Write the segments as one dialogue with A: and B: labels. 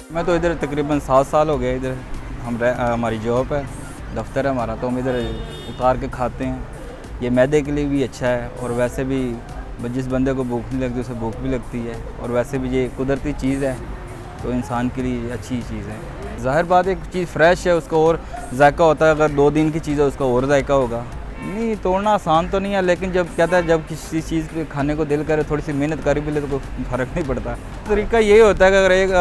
A: मैं तो इधर तकरीबन 7 साल हो गए। इधर हमारी जॉब है, दफ्तर है हमारा, तो हम इधर उतार के खाते हैं। ये मैदे के लिए भी अच्छा है और वैसे भी जिस बंदे को भूख नहीं लगती उसे भूख भी लगती है, और वैसे भी ये कुदरती चीज़ है तो इंसान के लिए अच्छी चीज़ है। ज़ाहिर बात है, एक चीज़ फ्रेश है उसका और जायका होता है, अगर 2 दिन की चीज़ है उसका और जायका होगा। नहीं, तोड़ना आसान तो नहीं है, लेकिन जब कहता है जब किसी चीज़ पे खाने को दिल करे, थोड़ी सी मेहनत कर भी ले तो कोई फ़र्क नहीं पड़ता। तरीका यही होता है कि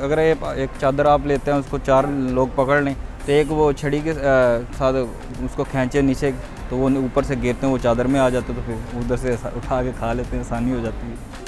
A: अगर एक चादर आप लेते हैं, उसको 4 लोग पकड़ लें, तो एक वो छड़ी के साथ उसको खींचे नीचे, तो वो ऊपर से गिरते हैं, वो चादर में आ जाते, तो फिर उधर से उठा के खा लेते हैं, आसानी हो जाती है।